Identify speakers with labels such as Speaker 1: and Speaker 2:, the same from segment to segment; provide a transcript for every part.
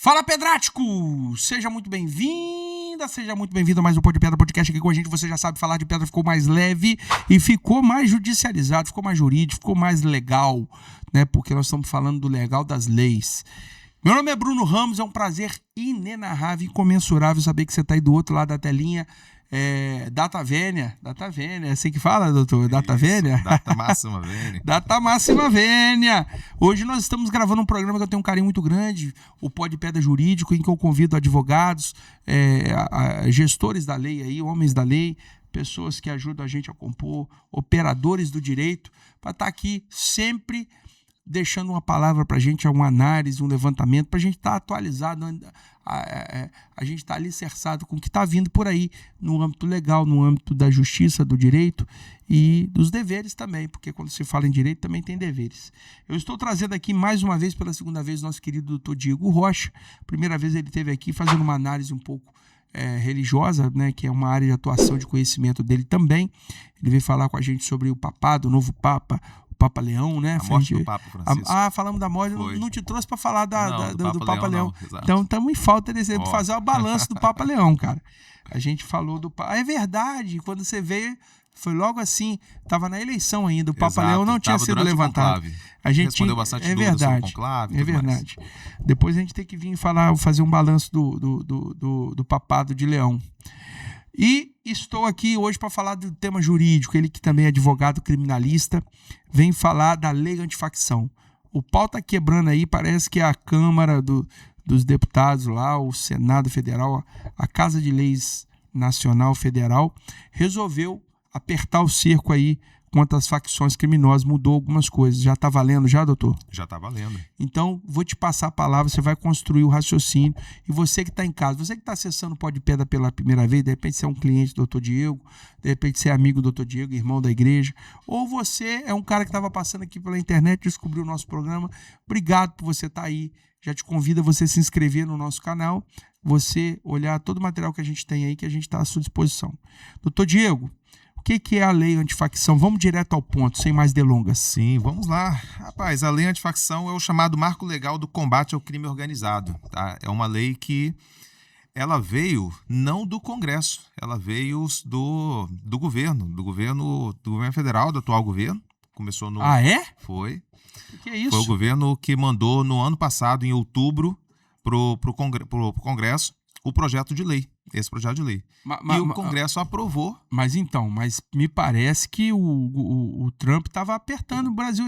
Speaker 1: Fala, Pedrático! Seja muito bem-vinda, seja muito bem-vindo a mais um Pô de Pedra Podcast aqui com a gente. Você já sabe, falar de pedra ficou mais leve e ficou mais judicializado, ficou mais jurídico, ficou mais legal, né? Porque nós estamos falando do legal das leis. Meu nome é Bruno Ramos, é um prazer inenarrável e incomensurável saber que você está aí do outro lado da telinha. Data Vênia, é assim que fala, doutor? Data Vênia?
Speaker 2: Data Máxima Vênia.
Speaker 1: Data Máxima Vênia. Hoje nós estamos gravando um programa que eu tenho um carinho muito grande, o Pó de Pedra Jurídico, em que eu convido advogados, gestores da lei aí, homens da lei, pessoas que ajudam a gente a compor, operadores do direito, para estar aqui sempre deixando uma palavra para a gente, uma análise, um levantamento, para a gente estar atualizado, a gente estar alicerçado com o que está vindo por aí, no âmbito legal, no âmbito da justiça, do direito e dos deveres também, porque quando se fala em direito também tem deveres. Eu estou trazendo aqui mais uma vez, pela segunda vez, nosso querido doutor Diego Rocha. Primeira vez ele esteve aqui fazendo uma análise um pouco religiosa, né, que é uma área de atuação de conhecimento dele também. Ele veio falar com a gente sobre o papado, o novo Papa, Papa Leão, né?
Speaker 2: A morte do Papa Francisco.
Speaker 1: Falamos da morte, não te trouxe para falar do Papa Leão.
Speaker 2: Não,
Speaker 1: então estamos em falta de fazer o balanço do Papa Leão, cara. A gente falou do Papa. É verdade, quando você veio, foi logo assim, estava na eleição ainda, o Papa Leão não tinha sido levantado.
Speaker 2: A gente respondeu bastante dúvidas sobre o conclave.
Speaker 1: É verdade. Depois a gente tem que vir fazer um balanço do Papado de Leão. E estou aqui hoje para falar do tema jurídico, ele que também é advogado criminalista, vem falar da lei antifacção. O pau está quebrando aí, parece que a Câmara dos Deputados lá, o Senado Federal, a Casa de Leis Nacional Federal, resolveu apertar o cerco aí contra as facções criminosas, mudou algumas coisas. Já está valendo já, doutor?
Speaker 2: Já está valendo.
Speaker 1: Então, vou te passar a palavra, você vai construir o raciocínio. E você que está em casa, você que está acessando o Pó de Pedra pela primeira vez, de repente você é um cliente do doutor Diego, de repente você é amigo do doutor Diego, irmão da igreja, ou você é um cara que estava passando aqui pela internet, descobriu o nosso programa. Obrigado por você estar aí. Já te convido a você se inscrever no nosso canal, você olhar todo o material que a gente tem aí, que a gente está à sua disposição. Doutor Diego, o que é a lei antifacção? Vamos direto ao ponto, sem mais delongas.
Speaker 2: Sim, vamos lá. Rapaz, a lei antifacção é o chamado marco legal do combate ao crime organizado. Tá? É uma lei que ela veio não do Congresso, ela veio do governo federal, do atual governo. Começou no...
Speaker 1: Ah, é?
Speaker 2: Foi.
Speaker 1: O que é isso?
Speaker 2: Foi o governo que mandou no ano passado, em outubro, pro Congresso, o projeto de lei. Esse projeto de lei. E o Congresso aprovou.
Speaker 1: Mas me parece que o Trump estava apertando o Brasil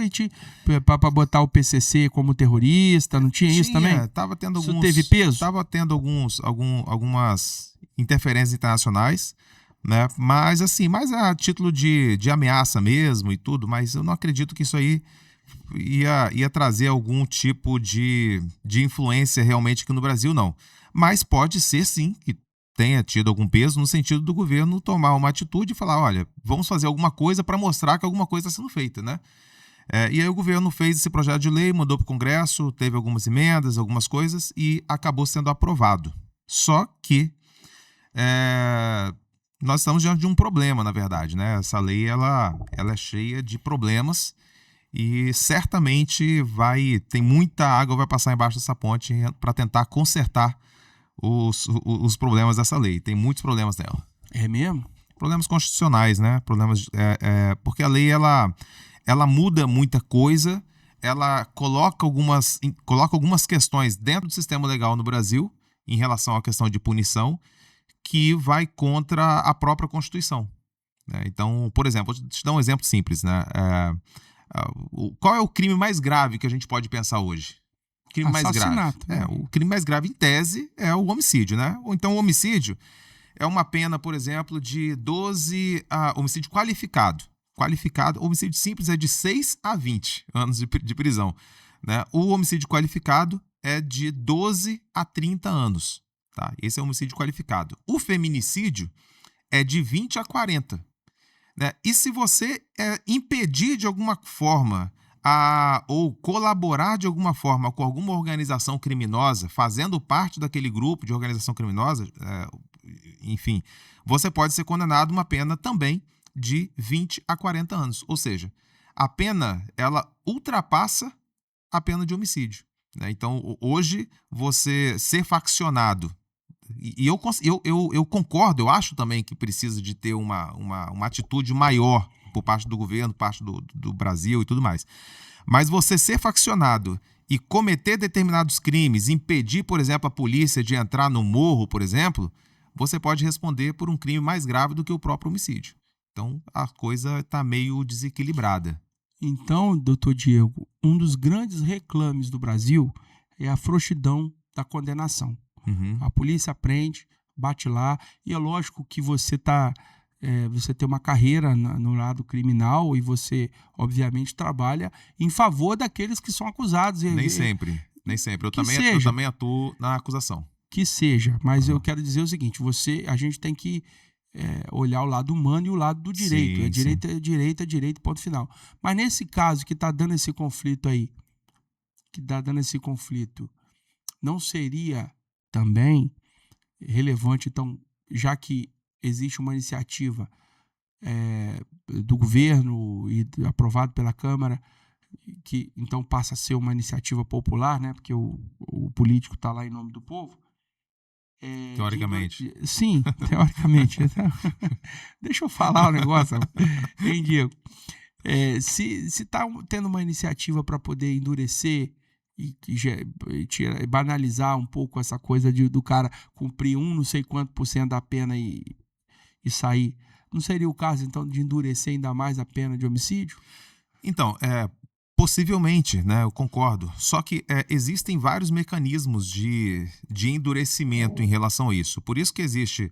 Speaker 1: para botar o PCC como terrorista, não tinha isso também?
Speaker 2: Tava tendo
Speaker 1: isso teve peso?
Speaker 2: Estava tendo algumas interferências internacionais, né? Mas assim, mais a título de ameaça mesmo e tudo, mas eu não acredito que isso aí ia trazer algum tipo de influência realmente aqui no Brasil, não. Mas pode ser sim que tenha tido algum peso no sentido do governo tomar uma atitude e falar, olha, vamos fazer alguma coisa para mostrar que alguma coisa está sendo feita, né? E aí o governo fez esse projeto de lei, mandou para o Congresso, teve algumas emendas, algumas coisas e acabou sendo aprovado. Só que nós estamos diante de um problema, na verdade, né? Essa lei ela é cheia de problemas e certamente tem muita água vai passar embaixo dessa ponte para tentar consertar os problemas dessa lei. Tem muitos problemas nela.
Speaker 1: É mesmo?
Speaker 2: Problemas constitucionais, né? Problemas, porque a lei ela muda muita coisa, ela coloca algumas questões dentro do sistema legal no Brasil em relação à questão de punição que vai contra a própria Constituição. Né? Então, por exemplo, vou te dar um exemplo simples. Né? Qual é o crime mais grave que a gente pode pensar hoje? O crime mais grave. O crime mais grave, em tese, é o homicídio, né? Ou então o homicídio é uma pena, por exemplo, de 12 homicídio qualificado. Homicídio simples é de 6 a 20 anos de prisão. Né? O homicídio qualificado é de 12 a 30 anos. Tá? Esse é o homicídio qualificado. O feminicídio é de 20 a 40. Né? E se você impedir de alguma forma ou colaborar de alguma forma com alguma organização criminosa, fazendo parte daquele grupo de organização criminosa, enfim, você pode ser condenado a uma pena também de 20 a 40 anos. Ou seja, a pena ela ultrapassa a pena de homicídio. né? Então, hoje, você ser faccionado, e eu concordo, eu acho também que precisa de ter uma atitude maior por parte do governo, por parte do Brasil e tudo mais. Mas você ser faccionado e cometer determinados crimes, impedir, por exemplo, a polícia de entrar no morro, por exemplo, você pode responder por um crime mais grave do que o próprio homicídio. Então, a coisa está meio desequilibrada.
Speaker 1: Então, doutor Diego, um dos grandes reclames do Brasil é a frouxidão da condenação.
Speaker 2: Uhum.
Speaker 1: A polícia prende, bate lá, e é lógico que você tem uma carreira no lado criminal e você, obviamente, trabalha em favor daqueles que são acusados.
Speaker 2: Nem sempre. Eu
Speaker 1: seja.
Speaker 2: também atuo na acusação.
Speaker 1: Que seja, mas eu quero dizer o seguinte, a gente tem que olhar o lado humano e o lado do direito.
Speaker 2: Sim,
Speaker 1: Direito é direito, é direito, ponto final. Mas nesse caso que está dando esse conflito aí, não seria também relevante, então, já que existe uma iniciativa do governo e aprovado pela Câmara, que então passa a ser uma iniciativa popular, né? Porque o político está lá em nome do povo.
Speaker 2: Teoricamente.
Speaker 1: Sim, teoricamente. Deixa eu falar um negócio, hein, Diego? Se está tendo uma iniciativa para poder endurecer e banalizar um pouco essa coisa do cara cumprir não sei quanto % da pena e sair, não seria o caso, então, de endurecer ainda mais a pena de homicídio?
Speaker 2: Então, possivelmente, né, eu concordo. Só que existem vários mecanismos de endurecimento em relação a isso. Por isso que existe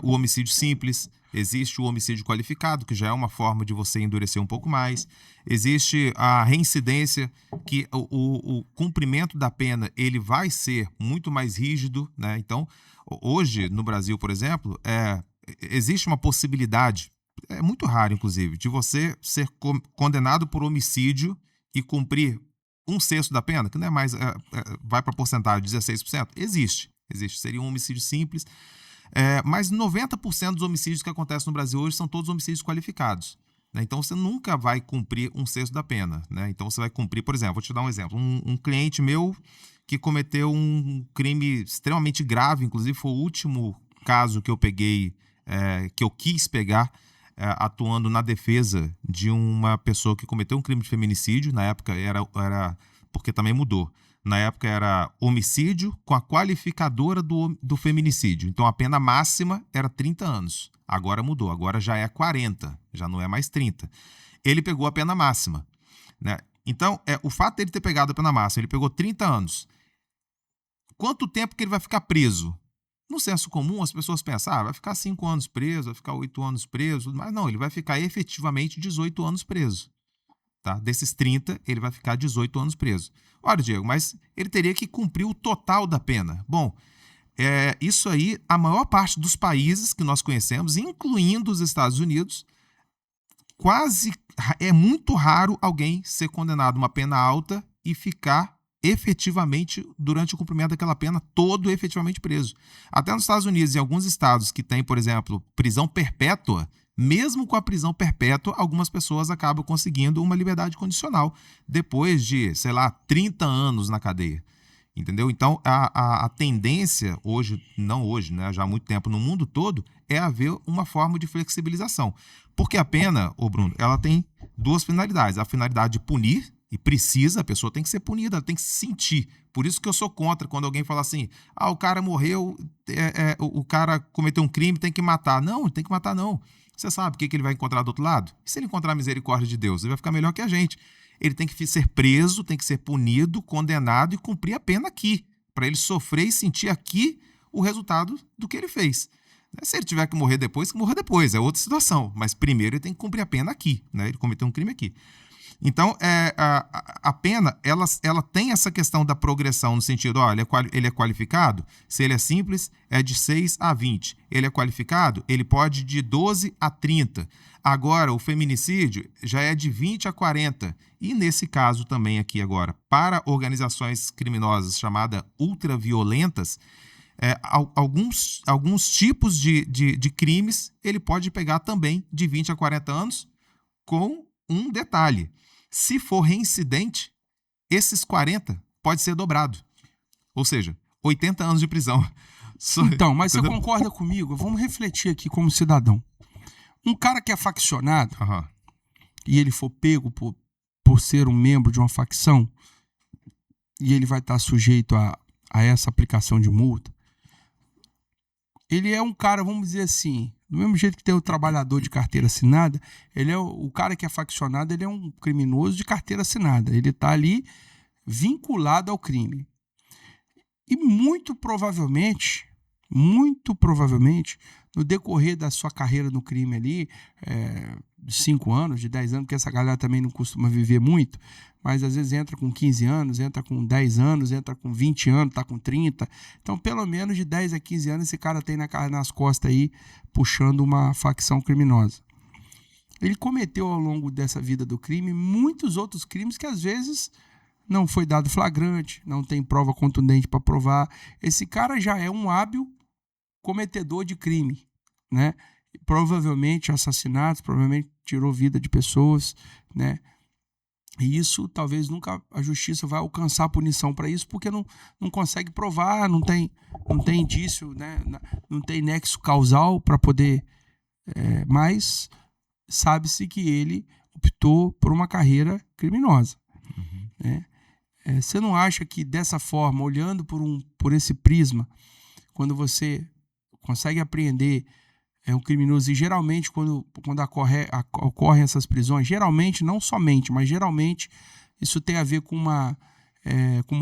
Speaker 2: o homicídio simples, existe o homicídio qualificado, que já é uma forma de você endurecer um pouco mais. Existe a reincidência, que o cumprimento da pena ele vai ser muito mais rígido, né? Então, hoje, no Brasil, por exemplo, existe uma possibilidade, é muito raro, inclusive, de você ser condenado por homicídio e cumprir 1/6 da pena, que não é mais, vai para a porcentagem de 16%. Existe. Seria um homicídio simples. Mas 90% dos homicídios que acontecem no Brasil hoje são todos homicídios qualificados, né? Então, você nunca vai cumprir 1/6 da pena, né? Então, você vai cumprir, por exemplo, vou te dar um exemplo. Um cliente meu que cometeu um crime extremamente grave, inclusive foi o último caso que eu peguei, que eu quis pegar, atuando na defesa de uma pessoa que cometeu um crime de feminicídio. Na época era porque também mudou. Na época era homicídio com a qualificadora do feminicídio. Então a pena máxima era 30 anos. Agora mudou, agora já é 40, já não é mais 30. Ele pegou a pena máxima, né? Então, o fato dele ter pegado a pena máxima, ele pegou 30 anos. Quanto tempo que ele vai ficar preso? No senso comum, as pessoas pensam, vai ficar 5 anos preso, vai ficar 8 anos preso, mas não, ele vai ficar efetivamente 18 anos preso. Tá? Desses 30, ele vai ficar 18 anos preso. Olha, Diego, mas ele teria que cumprir o total da pena. Bom, isso aí, a maior parte dos países que nós conhecemos, incluindo os Estados Unidos, é muito raro alguém ser condenado a uma pena alta e ficar efetivamente, durante o cumprimento daquela pena, todo efetivamente preso. Até nos Estados Unidos, em alguns estados que tem, por exemplo, prisão perpétua, mesmo com a prisão perpétua, algumas pessoas acabam conseguindo uma liberdade condicional depois de, 30 anos na cadeia. Entendeu? Então, a tendência hoje, não hoje, né, já há muito tempo no mundo todo, é haver uma forma de flexibilização. Porque a pena, Bruno, ela tem duas finalidades. A finalidade de punir, e a pessoa tem que ser punida, ela tem que se sentir. Por isso que eu sou contra quando alguém fala assim, o cara morreu, o cara cometeu um crime, tem que matar. Não tem que matar não. Você sabe o que ele vai encontrar do outro lado? E se ele encontrar a misericórdia de Deus? Ele vai ficar melhor que a gente. Ele tem que ser preso, tem que ser punido, condenado e cumprir a pena aqui, para ele sofrer e sentir aqui o resultado do que ele fez. Se ele tiver que morrer depois, que morra depois, é outra situação. Mas primeiro ele tem que cumprir a pena aqui, né? Ele cometeu um crime aqui. Então, a pena, ela tem essa questão da progressão, no sentido, ele é qualificado, se ele é simples, é de 6 a 20. Ele é qualificado, ele pode de 12 a 30. Agora, o feminicídio já é de 20 a 40. E nesse caso também aqui agora, para organizações criminosas chamadas ultraviolentas, alguns tipos de crimes, ele pode pegar também de 20 a 40 anos, com um detalhe. Se for reincidente, esses 40 pode ser dobrado. Ou seja, 80 anos de prisão.
Speaker 1: Então, mas você concorda comigo? Vamos refletir aqui como cidadão. Um cara que é faccionado e ele for pego por ser um membro de uma facção e ele vai estar sujeito a essa aplicação de multa, ele é um cara, vamos dizer assim, do mesmo jeito que tem o trabalhador de carteira assinada, ele é o cara que é faccionado, ele é um criminoso de carteira assinada. Ele está ali vinculado ao crime. E muito provavelmente, no decorrer da sua carreira no crime ali, de 5 anos, de 10 anos, porque essa galera também não costuma viver muito, mas às vezes entra com 15 anos, entra com 10 anos, entra com 20 anos, está com 30. Então, pelo menos de 10 a 15 anos, esse cara tem nas costas aí, puxando uma facção criminosa. Ele cometeu ao longo dessa vida do crime muitos outros crimes que às vezes não foi dado flagrante, não tem prova contundente para provar. Esse cara já é um hábil cometedor de crime, né? Provavelmente assassinatos, provavelmente tirou vida de pessoas, né? E isso talvez nunca a justiça vai alcançar a punição para isso, porque não consegue provar, não tem indício, né? Não tem nexo causal para poder, mas sabe-se que ele optou por uma carreira criminosa, né? Você não acha que dessa forma, olhando por esse prisma, quando você consegue apreender um criminoso, e geralmente quando ocorrem essas prisões, geralmente, não somente, mas geralmente isso tem a ver com uma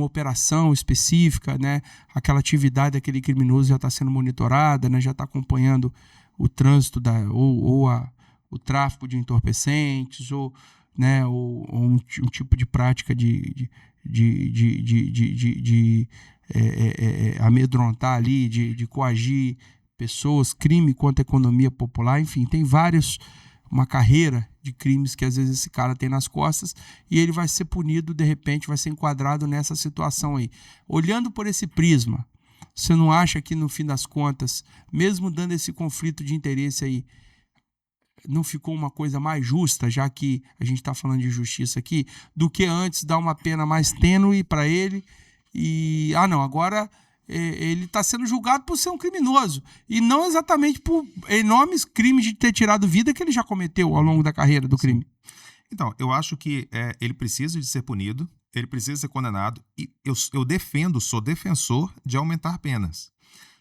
Speaker 1: operação específica, né? Aquela atividade daquele criminoso já está sendo monitorada, né? Já está acompanhando o trânsito o tráfico de entorpecentes, ou um tipo de prática de amedrontar ali, de coagir pessoas, crime contra a economia popular, enfim, tem uma carreira de crimes que às vezes esse cara tem nas costas, e ele vai ser punido, de repente vai ser enquadrado nessa situação aí. Olhando por esse prisma, você não acha que no fim das contas, mesmo dando esse conflito de interesse aí, não ficou uma coisa mais justa, já que a gente está falando de justiça aqui, do que antes dar uma pena mais tênue para ele e, agora ele está sendo julgado por ser um criminoso e não exatamente por enormes crimes de ter tirado vida que ele já cometeu ao longo da carreira do crime.
Speaker 2: Então, eu acho que ele precisa de ser punido, ele precisa ser condenado, e eu sou defensor de aumentar penas.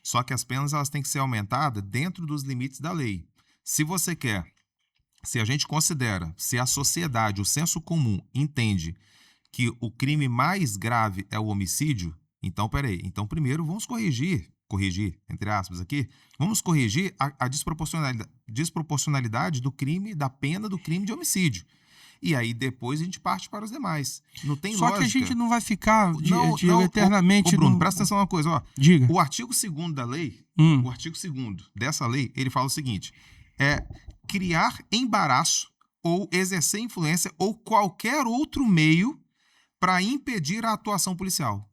Speaker 2: Só que as penas elas têm que ser aumentadas dentro dos limites da lei. Se a gente considera, se a sociedade, o senso comum entende que o crime mais grave é o homicídio, então, então primeiro vamos corrigir, entre aspas aqui, vamos corrigir a desproporcionalidade do crime, da pena do crime de homicídio. E aí depois a gente parte para os demais. Não tem lógica.
Speaker 1: Só que a gente não vai ficar eternamente...
Speaker 2: Bruno, presta atenção numa coisa, ó.
Speaker 1: Diga.
Speaker 2: O artigo 2º da lei, o artigo 2º dessa lei, ele fala o seguinte: criar embaraço ou exercer influência ou qualquer outro meio para impedir a atuação policial.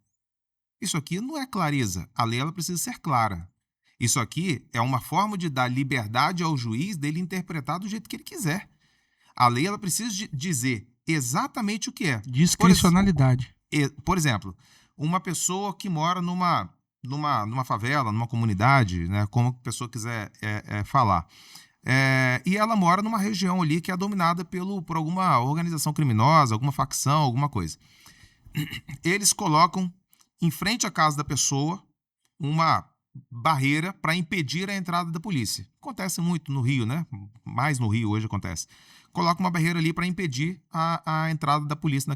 Speaker 2: Isso aqui não é clareza. A lei ela precisa ser clara. Isso aqui é uma forma de dar liberdade ao juiz dele interpretar do jeito que ele quiser. A lei ela precisa dizer exatamente o que é.
Speaker 1: Discricionalidade.
Speaker 2: Por exemplo, uma pessoa que mora numa favela, numa comunidade, né, como a pessoa quiser falar, e ela mora numa região ali que é dominada por alguma organização criminosa, alguma facção, alguma coisa. Eles colocam em frente à casa da pessoa uma barreira para impedir a entrada da polícia. Acontece muito no Rio, né? Mais no Rio hoje acontece. Coloca uma barreira ali para impedir a entrada da polícia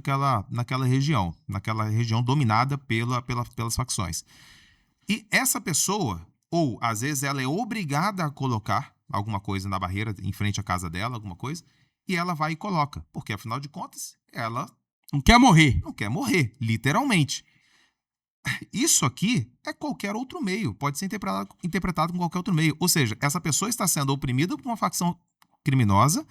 Speaker 2: naquela região dominada pelas facções. E essa pessoa, ou às vezes ela é obrigada a colocar alguma coisa na barreira em frente à casa dela, alguma coisa, e ela vai e coloca, porque afinal de contas ela
Speaker 1: não quer
Speaker 2: morrer, literalmente. Isso aqui é qualquer outro meio, pode ser interpretado com qualquer outro meio. Ou seja, essa pessoa está sendo oprimida por uma facção criminosa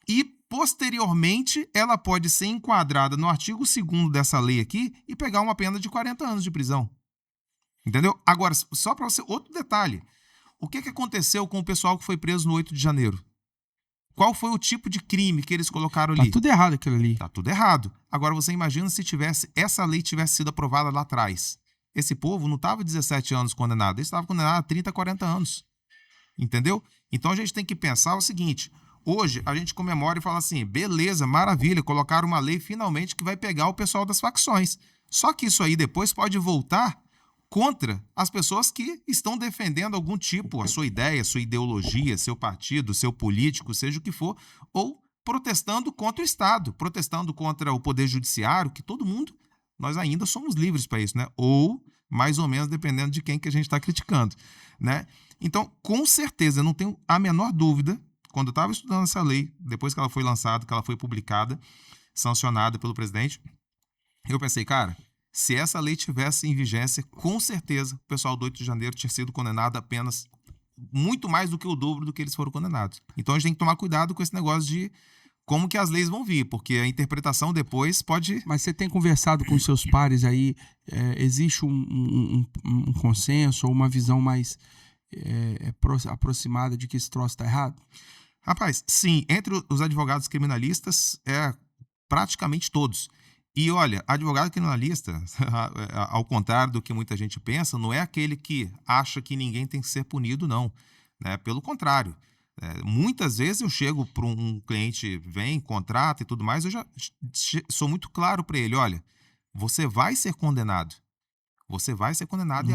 Speaker 2: e, posteriormente, ela pode ser enquadrada no artigo 2º dessa lei aqui e pegar uma pena de 40 anos de prisão. Entendeu? Agora, só para você, outro detalhe. O que aconteceu com o pessoal que foi preso no 8 de janeiro? Qual foi o tipo de crime que eles colocaram
Speaker 1: Tá
Speaker 2: ali?
Speaker 1: tudo errado aquilo ali.
Speaker 2: Tá tudo errado. Agora você imagina se essa lei tivesse sido aprovada lá atrás. Esse povo não estava 17 anos condenado, eles estavam condenados a 30, 40 anos. Entendeu? Então a gente tem que pensar o seguinte: hoje a gente comemora e fala assim, beleza, maravilha, colocaram uma lei finalmente que vai pegar o pessoal das facções. Só que isso aí depois pode voltar contra as pessoas que estão defendendo algum tipo, a sua ideia, a sua ideologia, seu partido, seu político, seja o que for, ou protestando contra o Estado, protestando contra o Poder Judiciário, que todo mundo, nós ainda somos livres para isso, né? Ou, mais ou menos, dependendo de quem que a gente está criticando, né? Então, com certeza, eu não tenho a menor dúvida, quando eu estava estudando essa lei, depois que ela foi lançada, que ela foi publicada, sancionada pelo presidente, eu pensei, cara, se essa lei tivesse em vigência, com certeza o pessoal do 8 de janeiro tinha sido condenado apenas muito mais do que o dobro do que eles foram condenados. Então a gente tem que tomar cuidado com esse negócio de como que as leis vão vir, porque a interpretação depois pode...
Speaker 1: Mas você tem conversado com seus pares aí, existe um consenso ou uma visão mais aproximada de que esse troço está errado?
Speaker 2: Rapaz, sim, entre os advogados criminalistas, praticamente todos. E olha, advogado criminalista, ao contrário do que muita gente pensa, não é aquele que acha que ninguém tem que ser punido, não. Né? Pelo contrário. Muitas vezes eu chego para um cliente, vem, contrata e tudo mais, eu já sou muito claro para ele, olha, você vai ser condenado. Você vai ser condenado e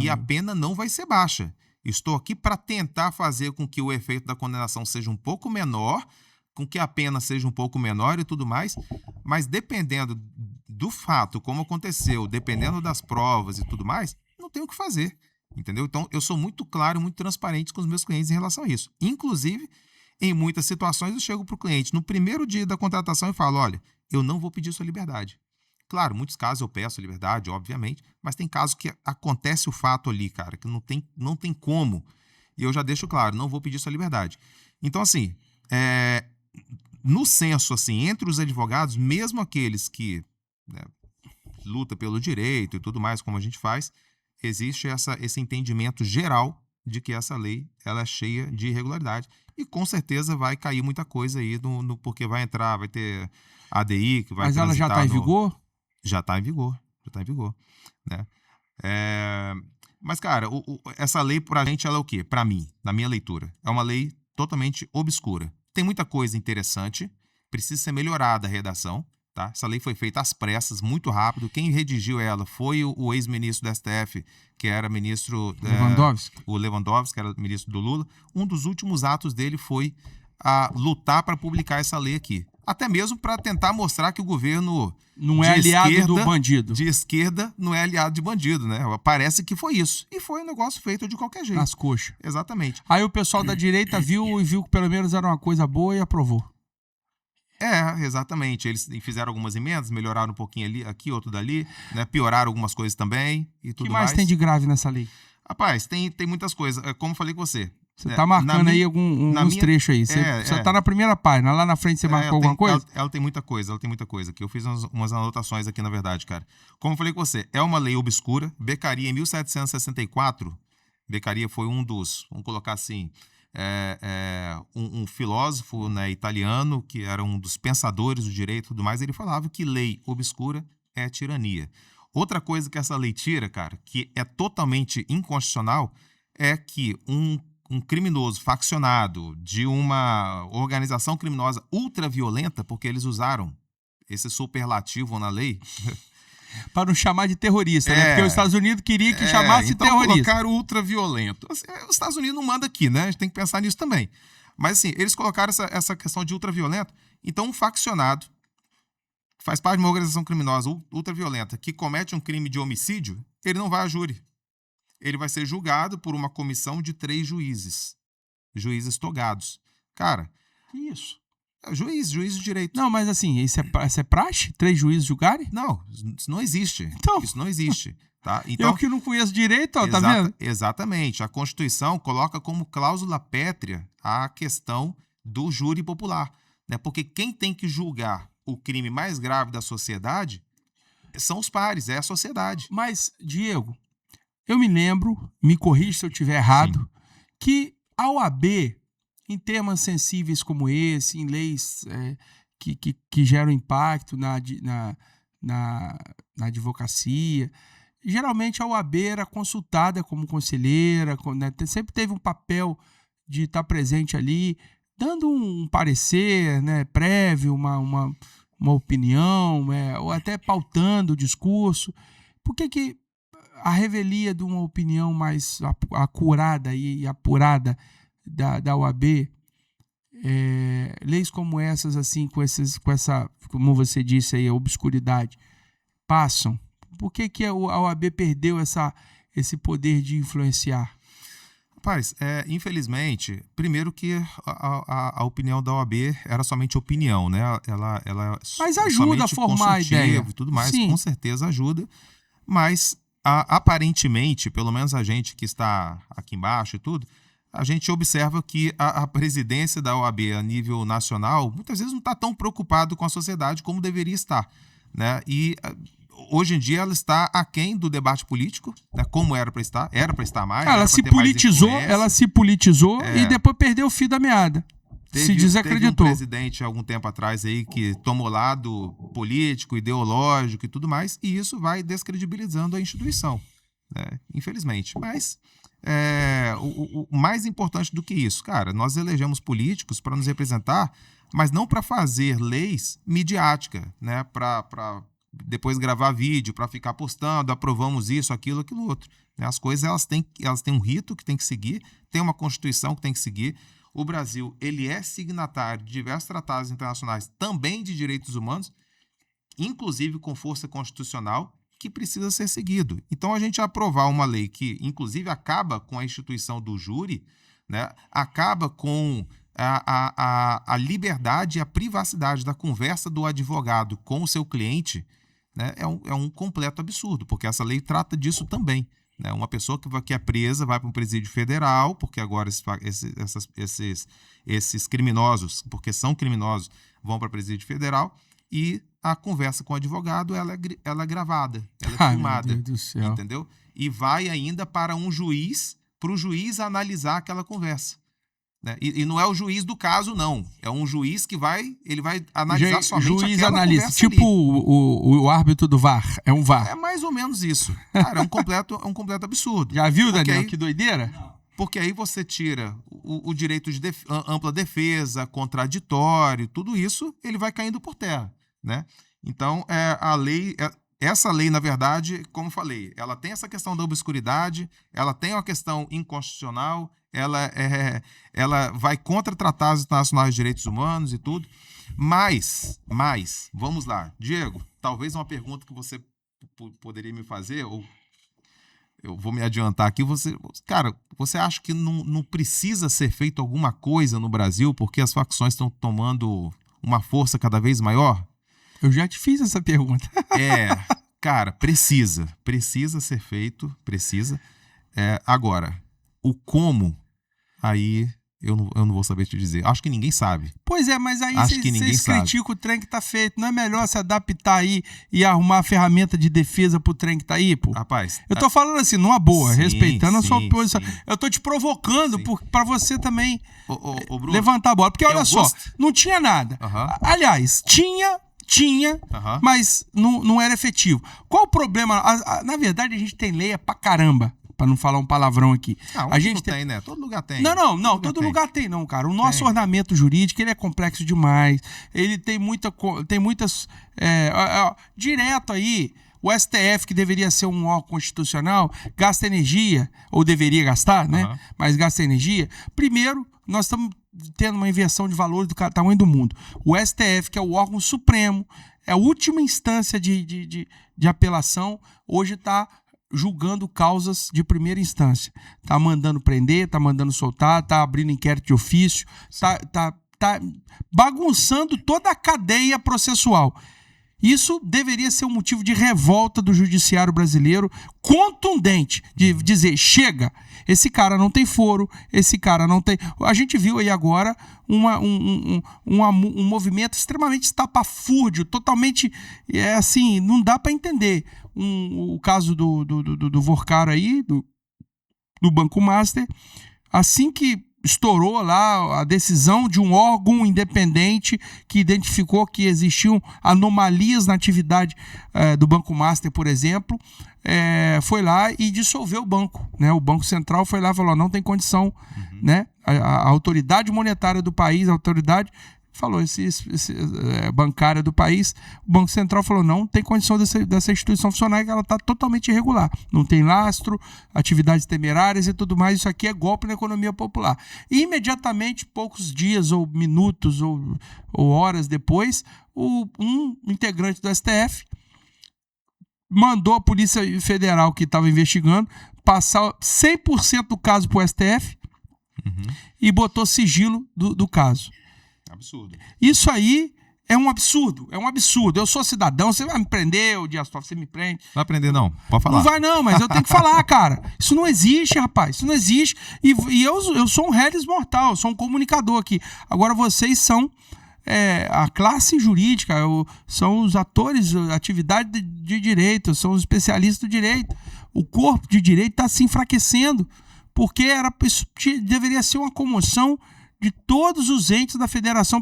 Speaker 2: a pena não vai ser baixa. Estou aqui para tentar fazer com que o efeito da condenação seja um pouco menor, com que a pena seja um pouco menor e tudo mais, mas dependendo do fato, como aconteceu, dependendo das provas e tudo mais, não tem o que fazer, entendeu? Então, eu sou muito claro, muito transparente com os meus clientes em relação a isso. Inclusive, em muitas situações, eu chego para o cliente no primeiro dia da contratação e falo, olha, eu não vou pedir sua liberdade. Claro, em muitos casos eu peço liberdade, obviamente, mas tem casos que acontece o fato ali, cara, que não tem como. E eu já deixo claro, não vou pedir sua liberdade. Então, assim, no senso, assim, entre os advogados, mesmo aqueles que lutam pelo direito e tudo mais, como a gente faz, existe esse entendimento geral de que essa lei ela é cheia de irregularidade. E com certeza vai cair muita coisa aí, porque vai ter ADI que vai...
Speaker 1: Mas ela já está em vigor?
Speaker 2: Já está em vigor, né? Mas, cara, essa lei pra gente, ela é o quê? Pra mim, na minha leitura, é uma lei totalmente obscura. Tem muita coisa interessante, precisa ser melhorada a redação, tá? Essa lei foi feita às pressas, muito rápido. Quem redigiu ela foi o ex-ministro do STF, que era ministro...
Speaker 1: Lewandowski.
Speaker 2: O Lewandowski, que era ministro do Lula. Um dos últimos atos dele foi a lutar para publicar essa lei aqui. Até mesmo para tentar mostrar que o governo...
Speaker 1: Não é aliado do bandido.
Speaker 2: De esquerda não é aliado de bandido, né? Parece que foi isso. E foi um negócio feito de qualquer jeito.
Speaker 1: Nas coxas.
Speaker 2: Exatamente.
Speaker 1: Aí o pessoal da direita viu que pelo menos era uma coisa boa e aprovou.
Speaker 2: Exatamente. Eles fizeram algumas emendas, melhoraram um pouquinho ali, aqui, outro dali, né? Pioraram algumas coisas também e tudo mais.
Speaker 1: O que mais tem de grave nessa lei?
Speaker 2: Rapaz, tem muitas coisas. Como falei com você.
Speaker 1: Você tá marcando aí alguns trechos aí. Você tá na primeira página. Lá na frente você marcou alguma coisa?
Speaker 2: Ela tem muita coisa, que eu fiz umas anotações aqui, na verdade, cara. Como eu falei com você, é uma lei obscura. Beccaria, em 1764, Beccaria foi um dos, vamos colocar assim, um filósofo, né, italiano, que era um dos pensadores do direito e tudo mais, ele falava que lei obscura é tirania. Outra coisa que essa lei tira, cara, que é totalmente inconstitucional, é que um criminoso faccionado de uma organização criminosa ultraviolenta, porque eles usaram esse superlativo na lei...
Speaker 1: Para não chamar de terrorista, né? Porque os Estados Unidos queria que chamasse
Speaker 2: então
Speaker 1: terrorista.
Speaker 2: Colocaram ultraviolento. Os Estados Unidos não manda aqui, né? A gente tem que pensar nisso também. Mas assim, eles colocaram essa questão de ultraviolento. Então um faccionado que faz parte de uma organização criminosa ultraviolenta que comete um crime de homicídio, ele não vai a júri. Ele vai ser julgado por uma comissão de 3 juízes. Juízes togados. Cara,
Speaker 1: que isso?
Speaker 2: Juiz de direito.
Speaker 1: Não, mas assim, isso é praxe? 3 juízes julgarem?
Speaker 2: Não, isso não existe.
Speaker 1: Então,
Speaker 2: isso não existe. Tá? Então,
Speaker 1: eu que não conheço direito, ó, tá vendo?
Speaker 2: Exatamente. A Constituição coloca como cláusula pétrea a questão do júri popular. Né? Porque quem tem que julgar o crime mais grave da sociedade são os pares, é a sociedade.
Speaker 1: Mas, Diego, eu me lembro, me corrija se eu estiver errado, que a OAB em temas sensíveis como esse, em leis que geram impacto na advocacia. Geralmente a OAB era consultada como conselheira, né, sempre teve um papel de estar presente ali, dando um parecer, né, prévio, uma opinião, ou até pautando o discurso. Por que a revelia de uma opinião mais acurada e apurada da OAB, leis como essas, assim, com essa, como você disse aí, a obscuridade, passam? Por que a OAB perdeu esse poder de influenciar?
Speaker 2: Rapaz, infelizmente, primeiro que a opinião da OAB era somente opinião, né? Ela
Speaker 1: Mas ajuda a formar a ideia.
Speaker 2: E tudo mais,
Speaker 1: Sim.
Speaker 2: Com certeza ajuda. Mas, aparentemente, pelo menos a gente que está aqui embaixo e tudo, a gente observa que a presidência da OAB a nível nacional, muitas vezes não está tão preocupado com a sociedade como deveria estar, né? E hoje em dia ela está aquém do debate político, né, como era para estar mais.
Speaker 1: Ela se politizou e depois perdeu o fio da meada. Se desacreditou.
Speaker 2: Teve um presidente algum tempo atrás aí que tomou lado político, ideológico e tudo mais, e isso vai descredibilizando a instituição, né, infelizmente. Mas o mais importante do que isso, cara, nós elegemos políticos para nos representar, mas não para fazer leis midiáticas, né, para depois gravar vídeo, para ficar postando, aprovamos isso, aquilo, aquilo outro. As coisas elas têm um rito que tem que seguir, tem uma Constituição que tem que seguir. O Brasil ele é signatário de diversos tratados internacionais, também de direitos humanos, inclusive com força constitucional, que precisa ser seguido. Então, a gente aprovar uma lei que, inclusive, acaba com a instituição do júri, né, acaba com a liberdade e a privacidade da conversa do advogado com o seu cliente, né, é um completo absurdo, porque essa lei trata disso também, né? Uma pessoa que é presa vai para um presídio federal, porque agora esses criminosos, porque são criminosos, vão para o presídio federal, e a conversa com o advogado ela é gravada, ela é filmada,
Speaker 1: meu Deus do céu.
Speaker 2: Entendeu? E vai ainda para o juiz analisar aquela conversa. Né? E não é o juiz do caso, não. É um juiz que vai analisar somente
Speaker 1: juiz
Speaker 2: aquela
Speaker 1: analisa,
Speaker 2: conversa
Speaker 1: tipo
Speaker 2: ali.
Speaker 1: o árbitro do VAR. É um VAR.
Speaker 2: É mais ou menos isso. Cara, é um completo absurdo.
Speaker 1: Já viu, Daniel?
Speaker 2: Aí,
Speaker 1: que doideira?
Speaker 2: Porque aí você tira o direito de ampla defesa, contraditório, tudo isso, ele vai caindo por terra, né? Então, essa lei, na verdade, como falei, ela tem essa questão da obscuridade, ela tem uma questão inconstitucional, ela vai contra tratados internacionais de direitos humanos e tudo. Mas, vamos lá. Diego, talvez uma pergunta que você poderia me fazer, ou eu vou me adiantar aqui. Cara, você acha que não precisa ser feito alguma coisa no Brasil porque as facções estão tomando uma força cada vez maior?
Speaker 1: Eu já te fiz essa pergunta.
Speaker 2: Cara, precisa ser feito, precisa. Agora, o como, aí eu não vou saber te dizer. Acho que ninguém sabe.
Speaker 1: Pois é, mas aí vocês criticam o trem que tá feito. Não é melhor se adaptar aí e arrumar a ferramenta de defesa pro trem que tá aí, pô?
Speaker 2: Rapaz...
Speaker 1: Eu tô falando assim, numa boa, respeitando a sua posição.
Speaker 2: Sim.
Speaker 1: Eu tô te provocando pra você também
Speaker 2: Bruno,
Speaker 1: levantar a bola. Porque olha só, não tinha nada. Aliás, tinha, mas não era efetivo. Qual o problema? Na verdade, a gente tem lei pra caramba, pra não falar um palavrão aqui.
Speaker 2: A gente tem, né? Todo lugar tem.
Speaker 1: Não, todo lugar tem não, cara. O nosso ordenamento jurídico, ele é complexo demais. Ele tem muitas... direto aí, o STF, que deveria ser um órgão constitucional, gasta energia, ou deveria gastar, né? Mas gasta energia. Primeiro, nós estamos tendo uma inversão de valores do tamanho do mundo. O STF, que é o órgão supremo, é a última instância de apelação, hoje está julgando causas de primeira instância. Está mandando prender, está mandando soltar, está abrindo inquérito de ofício, está bagunçando toda a cadeia processual. Isso deveria ser um motivo de revolta do judiciário brasileiro, contundente, de dizer, chega, esse cara não tem foro, esse cara não tem... A gente viu aí agora um movimento extremamente estapafúrdio, totalmente, assim, não dá para entender. O caso do Vorcaro aí, do Banco Master, assim que estourou lá a decisão de um órgão independente que identificou que existiam anomalias na atividade do Banco Master, por exemplo, foi lá e dissolveu o banco, né? O Banco Central foi lá e falou, não tem condição, né? A autoridade monetária do país, a autoridade falou, bancária do país, o Banco Central falou, não tem condição dessa instituição funcionar, que ela está totalmente irregular, não tem lastro, atividades temerárias e tudo mais, isso aqui é golpe na economia popular. E imediatamente, poucos dias ou minutos ou horas depois, um integrante do STF mandou a Polícia Federal, que estava investigando, passar 100% do caso para o STF e botou sigilo do caso.
Speaker 2: Absurdo.
Speaker 1: Isso aí é um absurdo, Eu sou cidadão, você vai me prender, o Dias Toffoli, você me prende.
Speaker 2: Não vai prender, não. Pode falar.
Speaker 1: Não vai não, mas eu tenho que falar, cara. Isso não existe, rapaz. Isso não existe. E eu sou um réis mortal, eu sou um comunicador aqui. Agora vocês são a classe jurídica, são os atores, a atividade de direito, são os especialistas do direito. O corpo de direito está se enfraquecendo, porque deveria ser uma comoção de todos os entes da federação.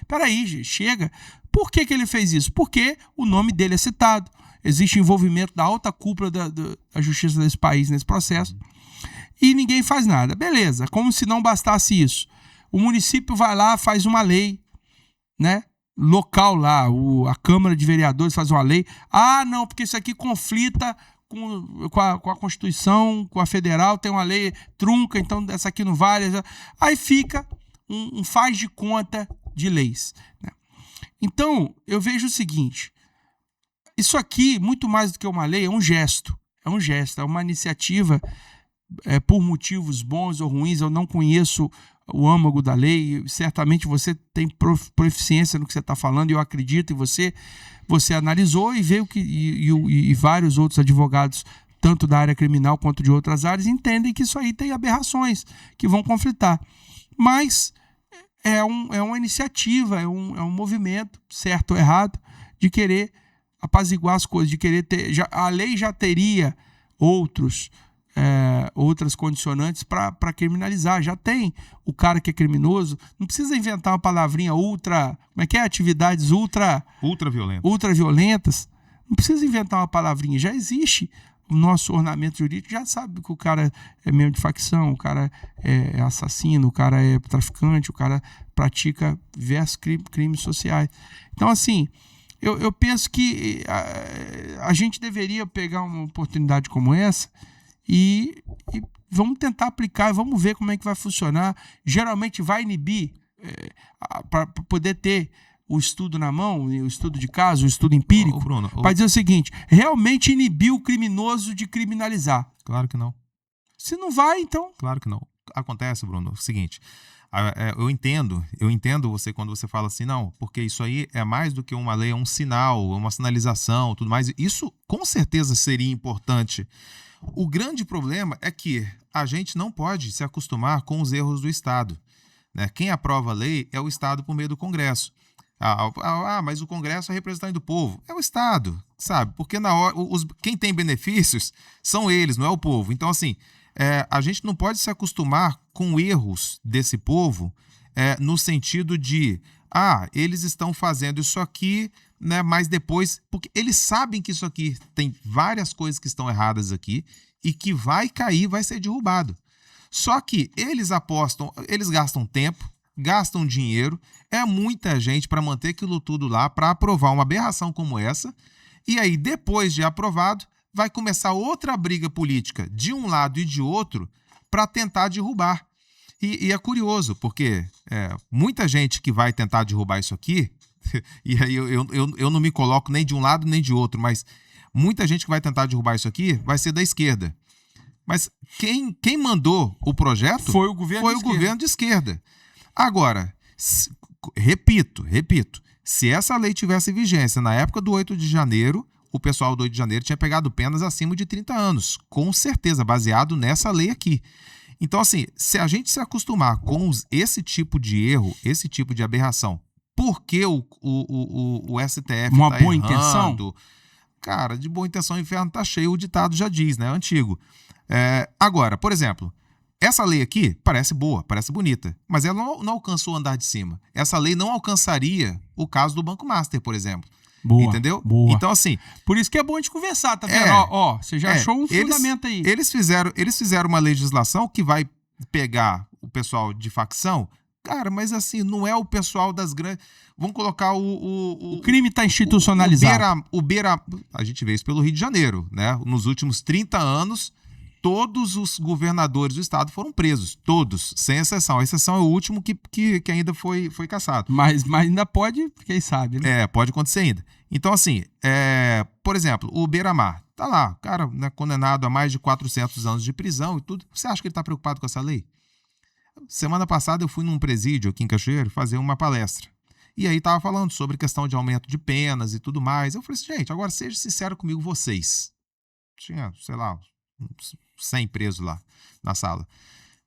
Speaker 1: Peraí, gente, chega. Por que ele fez isso? Porque o nome dele é citado. Existe envolvimento da alta cúpula da justiça desse país nesse processo. E ninguém faz nada. Beleza, como se não bastasse isso. O município vai lá, faz uma lei, né? Local lá, a Câmara de Vereadores faz uma lei. Ah, não, porque isso aqui conflita com a Constituição, com a Federal, tem uma lei trunca, então essa aqui não vale. Aí fica um faz de conta de leis, né? Então, eu vejo o seguinte, isso aqui, muito mais do que uma lei, é um gesto, é uma iniciativa por motivos bons ou ruins. Eu não conheço o âmago da lei, certamente você tem proficiência no que você está falando, e eu acredito em você. Você analisou e veio e vários outros advogados, tanto da área criminal quanto de outras áreas, entendem que isso aí tem aberrações que vão conflitar. Mas é uma iniciativa, é um movimento, certo ou errado, de querer apaziguar as coisas, de querer ter. A lei já teria outras condicionantes para criminalizar. Já tem o cara que é criminoso, não precisa inventar uma palavrinha atividades ultraviolentas, não precisa inventar uma palavrinha, já existe o nosso ornamento jurídico, já sabe que o cara é membro de facção, o cara é assassino, o cara é traficante, o cara pratica diversos crimes sociais. Então, assim, eu penso que a gente deveria pegar uma oportunidade como essa e vamos tentar aplicar, vamos ver como é que vai funcionar. Geralmente vai inibir, para poder ter o estudo na mão, o estudo de caso, o estudo empírico, para dizer o seguinte, realmente inibir o criminoso de criminalizar.
Speaker 2: Claro que não.
Speaker 1: Se não vai, então...
Speaker 2: Claro que não. Acontece, Bruno, o seguinte, eu entendo você quando você fala assim, não, porque isso aí é mais do que uma lei, é um sinal, uma sinalização, tudo mais. Isso com certeza seria importante. O grande problema é que a gente não pode se acostumar com os erros do Estado, né? Quem aprova a lei é o Estado por meio do Congresso. Mas o Congresso é representante do povo. É o Estado, sabe? Porque na hora, quem tem benefícios são eles, não é o povo. Então, assim, a gente não pode se acostumar com erros desse povo no sentido de, eles estão fazendo isso aqui, né, mas depois, porque eles sabem que isso aqui tem várias coisas que estão erradas aqui e que vai cair, vai ser derrubado. Só que eles apostam, eles gastam tempo, gastam dinheiro, é muita gente para manter aquilo tudo lá, para aprovar uma aberração como essa, e aí depois de aprovado, vai começar outra briga política de um lado e de outro para tentar derrubar. E é curioso, porque muita gente que vai tentar derrubar isso aqui, e aí eu não me coloco nem de um lado nem de outro, mas muita gente que vai tentar derrubar isso aqui vai ser da esquerda. Mas quem mandou o projeto
Speaker 1: foi o governo
Speaker 2: de esquerda. Agora, repito, se essa lei tivesse vigência na época do 8 de janeiro, o pessoal do 8 de janeiro tinha pegado penas acima de 30 anos, com certeza, baseado nessa lei aqui. Então, assim, se a gente se acostumar com esse tipo de erro, esse tipo de aberração, porque o STF
Speaker 1: uma
Speaker 2: tá
Speaker 1: boa
Speaker 2: errando,
Speaker 1: intenção?
Speaker 2: Cara, de boa intenção o inferno tá cheio, o ditado já diz, né? Antigo. Agora, por exemplo, Essa lei aqui parece boa, parece bonita, mas ela não alcançou o andar de cima. Essa lei não alcançaria o caso do Banco Master, por exemplo.
Speaker 1: Boa,
Speaker 2: entendeu?
Speaker 1: Boa.
Speaker 2: Então, assim...
Speaker 1: Por isso que é bom a gente conversar, tá vendo? Você já achou um fundamento aí.
Speaker 2: Eles fizeram uma legislação que vai pegar o pessoal de facção. Cara, mas assim, não é o pessoal das grandes... Vamos colocar o
Speaker 1: crime está institucionalizado.
Speaker 2: A gente vê isso pelo Rio de Janeiro, né? Nos últimos 30 anos, todos os governadores do estado foram presos. Todos, sem exceção. A exceção é o último que ainda foi cassado.
Speaker 1: Mas ainda pode, quem sabe, né?
Speaker 2: Pode acontecer ainda. Então, assim, por exemplo, o Beiramar. Tá lá, o cara, né, condenado a mais de 400 anos de prisão e tudo. Você acha que ele está preocupado com essa lei? Semana passada eu fui num presídio aqui em Cachoeiro fazer uma palestra. E aí tava falando sobre questão de aumento de penas e tudo mais. Eu falei assim, gente, agora seja sincero comigo vocês. Tinha, sei lá, 100 presos lá na sala.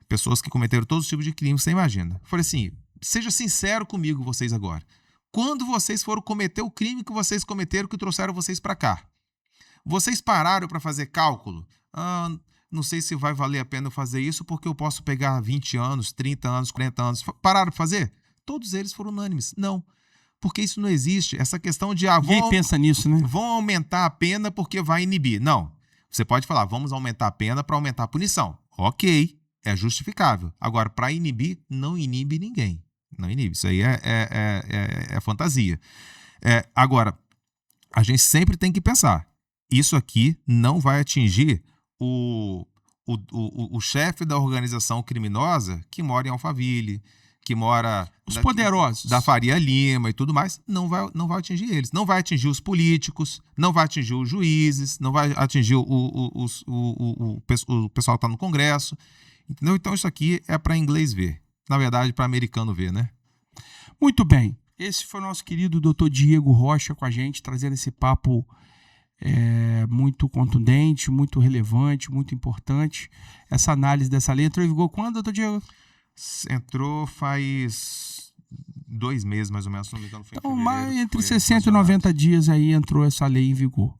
Speaker 2: Pessoas que cometeram todos os tipos de crimes, você imagina. Eu falei assim, seja sincero comigo vocês agora. Quando vocês foram cometer o crime que vocês cometeram, que trouxeram vocês para cá, vocês pararam para fazer cálculo? Não sei se vai valer a pena eu fazer isso, porque eu posso pegar 20 anos, 30 anos, 40 anos. Pararam para fazer? Todos eles foram unânimes. Não. Porque isso não existe. Essa questão de...
Speaker 1: Ninguém pensa nisso, né?
Speaker 2: Vão aumentar a pena porque vai inibir. Não. Você pode falar, vamos aumentar a pena para aumentar a punição. Ok. É justificável. Agora, para inibir, não inibe ninguém. Não inibe. Isso aí é fantasia. Agora, a gente sempre tem que pensar. Isso aqui não vai atingir o chefe da organização criminosa que mora em Alphaville, que mora...
Speaker 1: Os poderosos.
Speaker 2: Da Faria Lima e tudo mais, não vai atingir eles. Não vai atingir os políticos, não vai atingir os juízes, não vai atingir o pessoal que está no Congresso. Entendeu? Então isso aqui é para inglês ver. Na verdade, para americano ver, né?
Speaker 1: Muito bem. Esse foi o nosso querido Dr. Diego Rocha com a gente, trazendo esse papo muito contundente, muito relevante, muito importante. Essa análise dessa lei entrou em vigor quando, doutor Diego?
Speaker 2: Entrou faz 2 meses, mais ou menos, se não me engano. Foi
Speaker 1: então, entre 60 e 90 dias aí entrou essa lei em vigor.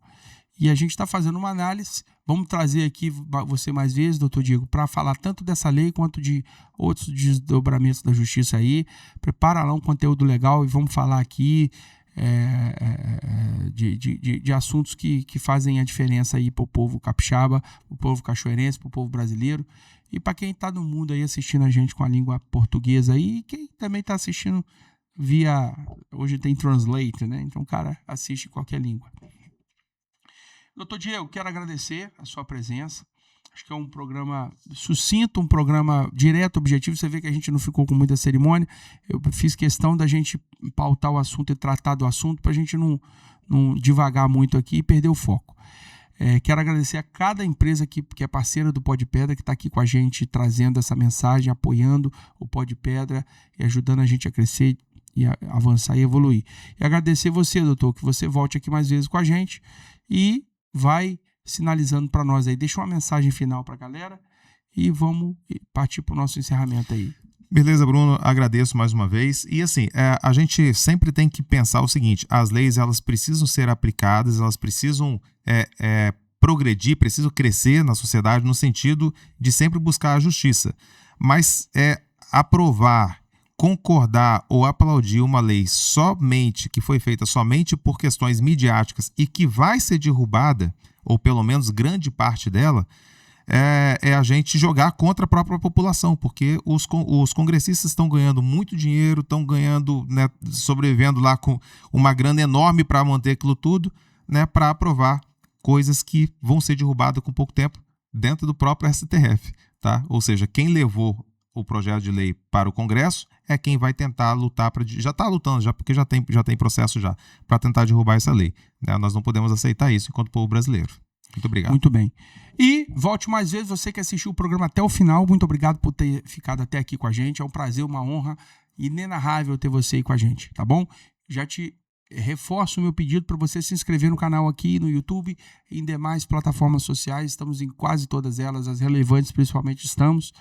Speaker 1: E a gente está fazendo uma análise. Vamos trazer aqui você mais vezes, doutor Diego, para falar tanto dessa lei quanto de outros desdobramentos da justiça aí. Prepara lá um conteúdo legal e vamos falar aqui de assuntos que fazem a diferença aí para o povo capixaba, para o povo cachoeirense, para o povo brasileiro e para quem está no mundo aí assistindo a gente com a língua portuguesa aí, e quem também está assistindo hoje tem Translate, né? Então o cara assiste em qualquer língua. Doutor Diego, quero agradecer a sua presença. Acho que é um programa sucinto, um programa direto, objetivo. Você vê que a gente não ficou com muita cerimônia. Eu fiz questão da gente pautar o assunto e tratar do assunto para a gente não divagar muito aqui e perder o foco. Quero agradecer a cada empresa que é parceira do Pó de Pedra, que está aqui com a gente, trazendo essa mensagem, apoiando o Pó de Pedra e ajudando a gente a crescer e a avançar e evoluir. E agradecer você, doutor, que você volte aqui mais vezes com a gente e vai sinalizando para nós aí. Deixa uma mensagem final para a galera e vamos partir para o nosso encerramento aí.
Speaker 2: Beleza, Bruno, agradeço mais uma vez. E assim, a gente sempre tem que pensar o seguinte, as leis elas precisam ser aplicadas, elas precisam progredir, precisam crescer na sociedade no sentido de sempre buscar a justiça. Mas aprovar, concordar ou aplaudir uma lei somente, que foi feita somente por questões midiáticas e que vai ser derrubada, ou pelo menos grande parte dela, é a gente jogar contra a própria população, porque os congressistas estão ganhando muito dinheiro, estão ganhando, né, sobrevivendo lá com uma grana enorme para manter aquilo tudo, né, para aprovar coisas que vão ser derrubadas com pouco tempo dentro do próprio STF, tá? Ou seja, quem levou o projeto de lei para o Congresso é quem vai tentar lutar já está lutando, porque já tem processo já para tentar derrubar essa lei, né? Nós não podemos aceitar isso enquanto povo brasileiro. Muito obrigado.
Speaker 1: Muito bem. E volte mais vezes, você que assistiu o programa até o final, muito obrigado por ter ficado até aqui com a gente. É um prazer, uma honra inenarrável ter você aí com a gente, tá bom? Já te reforço o meu pedido para você se inscrever no canal aqui no YouTube e em demais plataformas sociais. Estamos em quase todas elas, as relevantes principalmente estamos.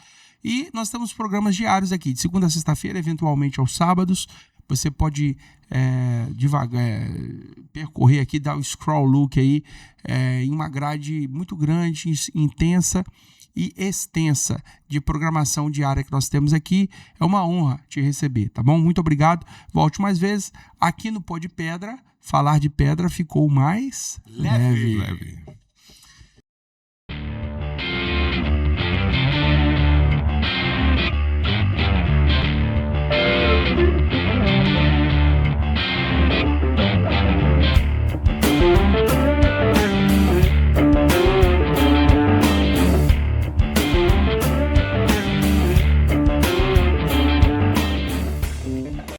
Speaker 1: E nós temos programas diários aqui, de segunda a sexta-feira, eventualmente aos sábados. Você pode percorrer aqui, dar o scroll look aí em uma grade muito grande, intensa e extensa de programação diária que nós temos aqui. É uma honra te receber, tá bom? Muito obrigado. Volte mais vezes. Aqui no Pó de Pedra, falar de pedra ficou mais leve.